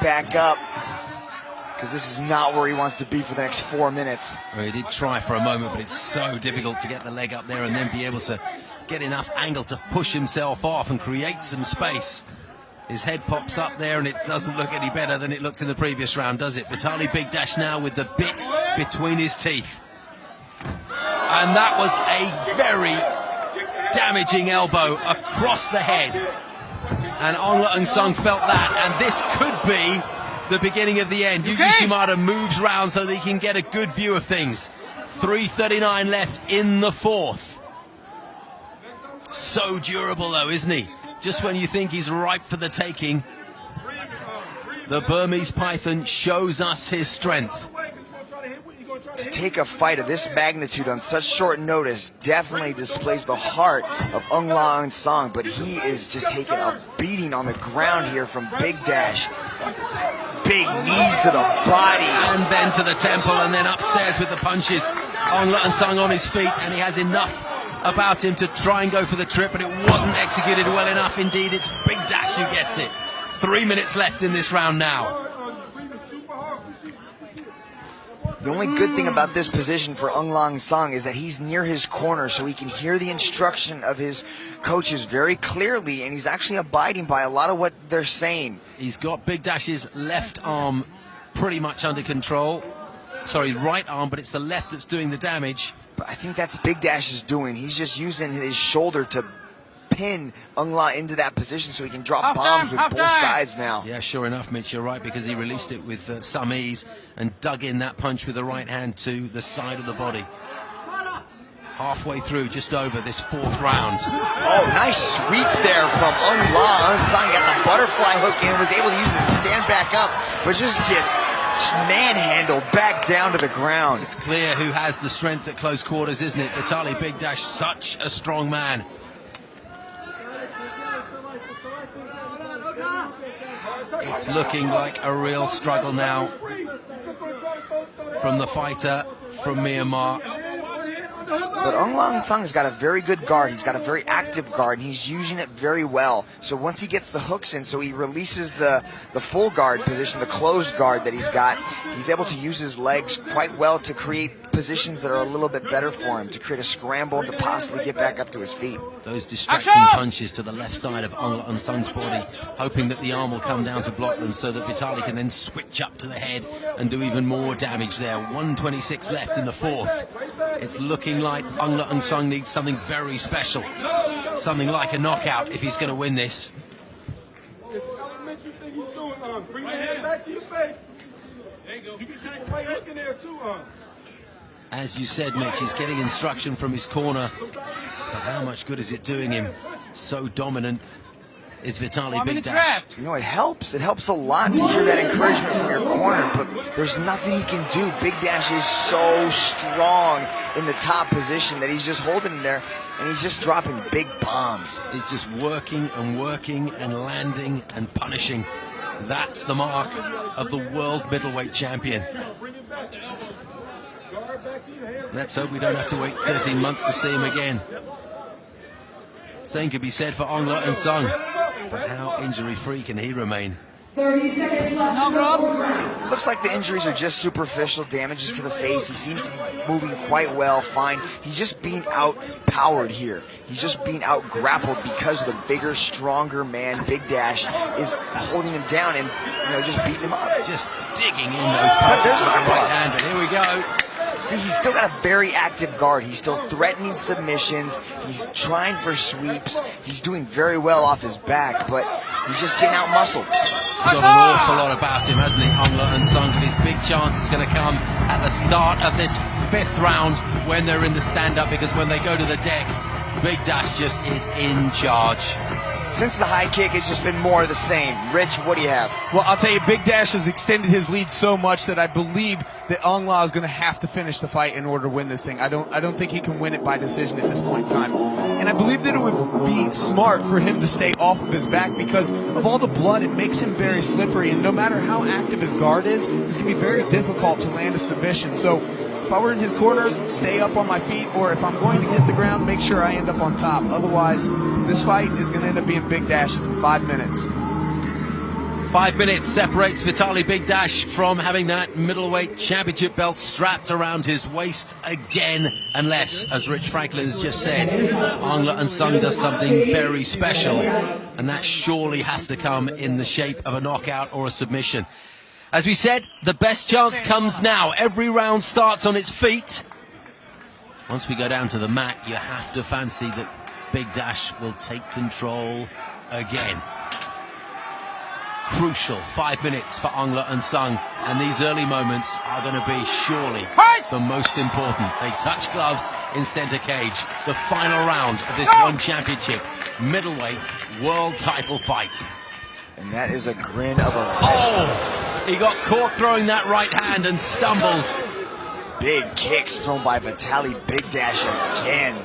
back up, because this is not where he wants to be for the next 4 minutes. Well, he did try for a moment, but it's so difficult to get the leg up there and then be able to get enough angle to push himself off and create some space. His head pops up there and it doesn't look any better than it looked in the previous round, does it? Vitaly Bigdash now with the bit between his teeth. And that was a very damaging elbow across the head. And Ong Leung Sung felt that, and this could be the beginning of the end. Yuki Shimada moves round so that he can get a good view of things. 3:39 left in the fourth. So durable though, isn't he? Just when you think he's ripe for the taking, the Burmese Python shows us his strength. To take a fight of this magnitude on such short notice definitely displays the heart of Ong Leung Sung, but he is just taking a beating on the ground here from Bigdash. Big knees to the body. And then to the temple, and then upstairs with the punches. Ong Leung Sung on his feet, and he has enough about him to try and go for the trip, but it wasn't executed well enough indeed. It's Bigdash who gets it. 3 minutes left in this round now. The only good thing about this position for Ong Leung Sung is that he's near his corner, so he can hear the instruction of his coaches very clearly, and he's actually abiding by a lot of what they're saying. He's got Bigdash's left arm pretty much under control. Sorry, right arm, but it's the left that's doing the damage. But I think that's Bigdash's doing. He's just using his shoulder to pin Ong La into that position so he can drop bombs with both sides now. Yeah, sure enough, Mitch, you're right, because he released it with some ease and dug in that punch with the right hand to the side of the body. Halfway through, just over this fourth round. Oh, nice sweep there from Ong La. Sung got the butterfly hook in and was able to use it to stand back up, but just gets manhandled back down to the ground. It's clear who has the strength at close quarters, isn't it? Vitaly Bigdash, such a strong man. It's looking like a real struggle now from the fighter from Myanmar. But Ong Leung Sung has got a very good guard. He's got a very active guard, and he's using it very well. So once he gets the hooks in, so he releases the full guard position, the closed guard that he's got, he's able to use his legs quite well to create positions that are a little bit better for him, to create a scramble to possibly get back up to his feet. Those distracting punches to the left side of Ong Leung Sung's body, hoping that the arm will come down to block them so that Vitaly can then switch up to the head and do even more damage there. 1:26 left in the fourth. It's looking like Ong Leung Sung needs something very special, something like a knockout if he's going to win this. Bring your head back to your face. There you go. You can take the right hook in there too, As you said, Mitch, he's getting instruction from his corner, but how much good is it doing him? So dominant is Vitaly Bigdash. You know, it helps. It helps a lot to hear that encouragement from your corner, but there's nothing he can do. Bigdash is so strong in the top position that he's just holding him there, and he's just dropping big bombs. He's just working and working and landing and punishing. That's the mark of the world middleweight champion. Let's hope we don't have to wait 13 months to see him again. Same could be said for Ong Leung Sung, but how injury-free can he remain? 30 seconds left. No gloves. It looks like the injuries are just superficial damages to the face. He seems to be moving quite well, fine. He's just being out-powered here. He's just being out-grappled because the bigger, stronger man, Bigdash, is holding him down and, you know, just beating him up. Just digging in those punches with the right hand, and here we go. See, he's still got a very active guard. He's still threatening submissions. He's trying for sweeps. He's doing very well off his back, but he's just getting out-muscled. He's got an awful lot about him, hasn't he, Ong Leung Sung? But his big chance is going to come at the start of this fifth round when they're in the stand-up, because when they go to the deck, Bigdash just is in charge. Since the high kick, it's just been more of the same. Rich, what do you have? Well, I'll tell you, Bigdash has extended his lead so much that I believe that Ong La is going to have to finish the fight in order to win this thing. I don't think he can win it by decision at this point in time. And I believe that it would be smart for him to stay off of his back because of all the blood. It makes him very slippery, and no matter how active his guard is, it's going to be very difficult to land a submission. So if I were in his corner, stay up on my feet, or if I'm going to get the ground, make sure I end up on top. Otherwise, this fight is going to end up being Bigdash's in 5 minutes. 5 minutes separates Vitaly Bigdash from having that middleweight championship belt strapped around his waist again, unless, as Rich Franklin has just said, Aung La N Sung does something very special, and that surely has to come in the shape of a knockout or a submission. As we said, the best chance comes now. Every round starts on its feet. Once we go down to the mat, you have to fancy that Bigdash will take control again. Crucial 5 minutes for Aung La N Sung, and these early moments are going to be surely the most important. They touch gloves in center cage. The final round of this one championship middleweight world title fight. And that is a grin of a... Oh! He got caught throwing that right hand and stumbled. Big kicks thrown by Vitaly Bigdash again.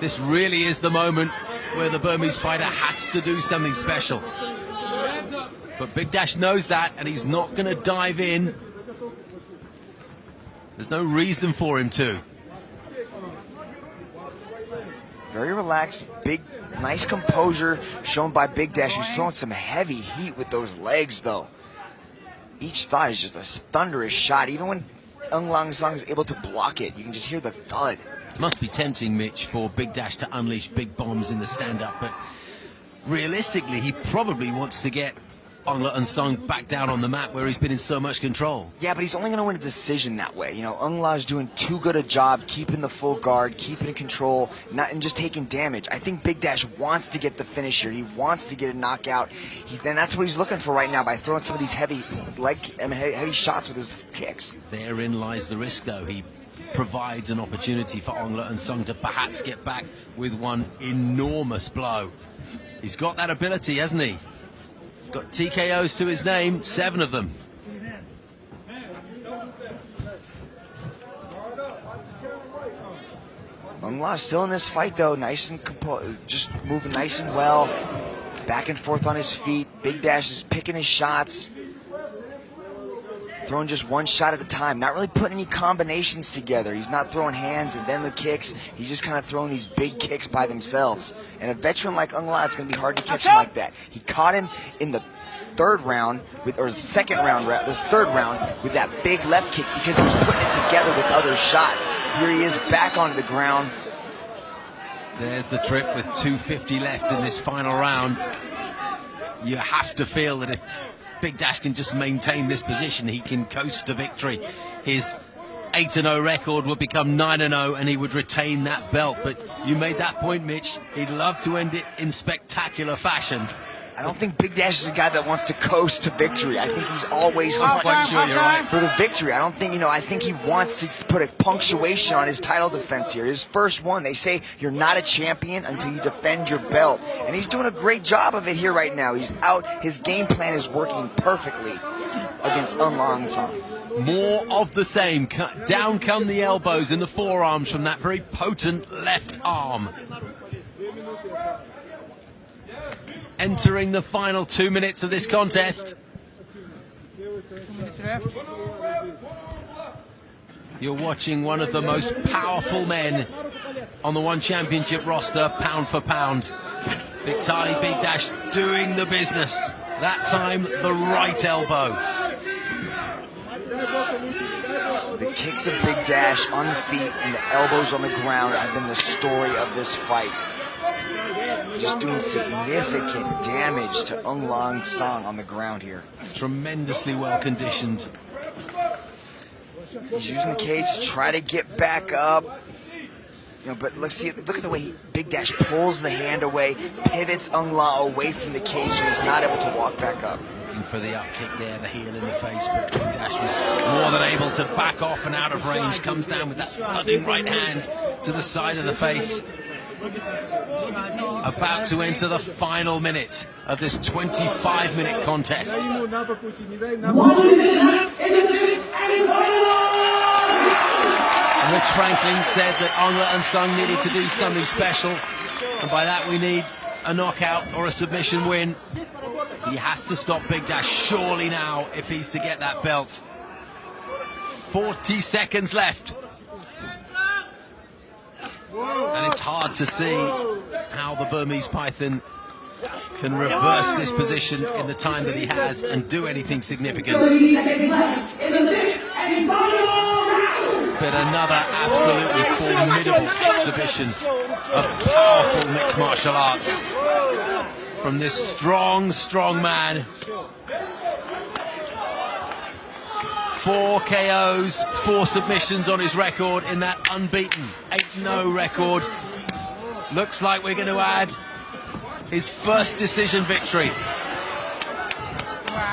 This really is the moment where the Burmese fighter has to do something special. But Bigdash knows that, and he's not going to dive in. There's no reason for him to. Very relaxed, big, nice composure shown by Bigdash, who's throwing some heavy heat with those legs, though. Each thought is just a thunderous shot. Even when Aung La N Sung is able to block it, you can just hear the thud. It must be tempting, Mitch, for Bigdash to unleash big bombs in the stand-up, but realistically, he probably wants to get Aung La N Sung back down on the mat where he's been in so much control. Yeah, but he's only going to win a decision that way. You know, Aung La is doing too good a job keeping the full guard, keeping control, and just taking damage. I think Bigdash wants to get the finish here. He wants to get a knockout. And that's what he's looking for right now by throwing some of these heavy shots with his kicks. Therein lies the risk, though. He provides an opportunity for Aung La N Sung to perhaps get back with one enormous blow. He's got that ability, hasn't he? Got TKOs to his name, 7 of them. Aung La still in this fight, though, nice and just moving nice and well, back and forth on his feet. Bigdash is picking his shots, throwing just one shot at a time, not really putting any combinations together. He's not throwing hands and then the kicks. He's just kind of throwing these big kicks by themselves. And a veteran like Aung La, it's going to be hard to catch him like that. He caught him in the third round, this third round, with that big left kick because he was putting it together with other shots. Here he is back onto the ground. There's the trip with 2:50 left in this final round. You have to feel that if Bigdash can just maintain this position, he can coast to victory. His 8-0 record would become 9-0 and he would retain that belt. But you made that point, Mitch. He'd love to end it in spectacular fashion. I don't think Bigdash is a guy that wants to coast to victory. I think he's always quite sure you're right. for the victory. I don't think, I think he wants to put a punctuation on his title defense here. His first one, they say you're not a champion until you defend your belt. And he's doing a great job of it here right now. He's out. His game plan is working perfectly against Aung La N Sung. More of the same. Down come the elbows and the forearms from that very potent left arm. Entering the final 2 minutes of this contest. 2 minutes left. You're watching one of the most powerful men on the One Championship roster, pound for pound. Vitaly Bigdash doing the business. That time, the right elbow. The kicks of Bigdash on the feet and the elbows on the ground have been the story of this fight. Just doing significant damage to Aung La N Sung on the ground here. Tremendously well conditioned. He's using the cage to try to get back up. But look at the way Bigdash pulls the hand away, pivots Aung La away from the cage so he's not able to walk back up. Looking for the up kick there, the heel in the face, but Bigdash was more than able to back off and out of range. Comes down with that thudding right hand to the side of the face. About to enter the final minute of this 25-minute contest. 1 minute left in the fifth and final round. Rich Franklin said that Aung La N Sung needed to do something special, and by that we need a knockout or a submission win. He has to stop Bigdash surely now if he's to get that belt. 40 seconds left. And it's hard to see how the Burmese Python can reverse this position in the time that he has and do anything significant. 30 seconds left in the fifth and final round. But another absolutely formidable exhibition of powerful mixed martial arts from this strong, strong man. 4 KOs, 4 submissions on his record in that unbeaten 8-0 record. Looks like we're going to add his first decision victory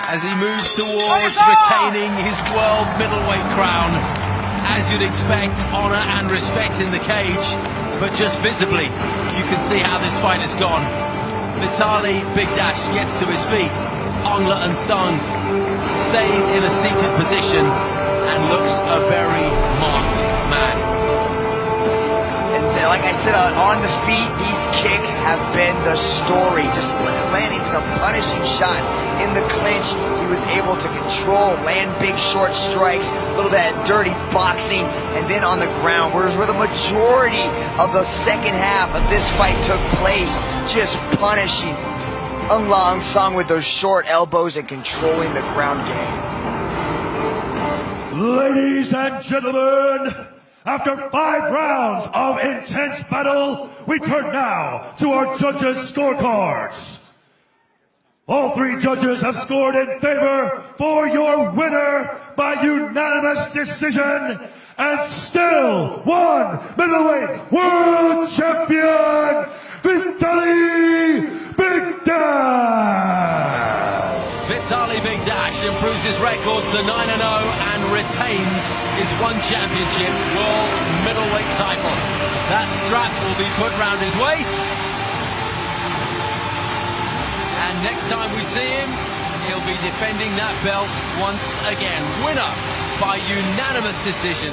as he moves towards retaining his world middleweight crown. As you'd expect, honor and respect in the cage, but just visibly, you can see how this fight has gone. Vitaly Bigdash gets to his feet. Aung La N Sung stays in a seated position and looks a very marked man. And like I said, on the feet, these kicks have been the story. Just landing some punishing shots in the clinch. He was able to control, land big short strikes, a little bit of dirty boxing, and then on the ground, where the majority of the second half of this fight took place, just punishing Aung La N Sung with those short elbows and controlling the ground game. Ladies and gentlemen, after 5 rounds of intense battle, we turn now to our judges' scorecards. All 3 judges have scored in favor for your winner by unanimous decision and still one middleweight world champion, Vitaly Bigdash. Vitaly Bigdash improves his record to 9-0 and retains his one championship world middleweight title. That strap will be put round his waist. And next time we see him, he'll be defending that belt once again. Winner by unanimous decision.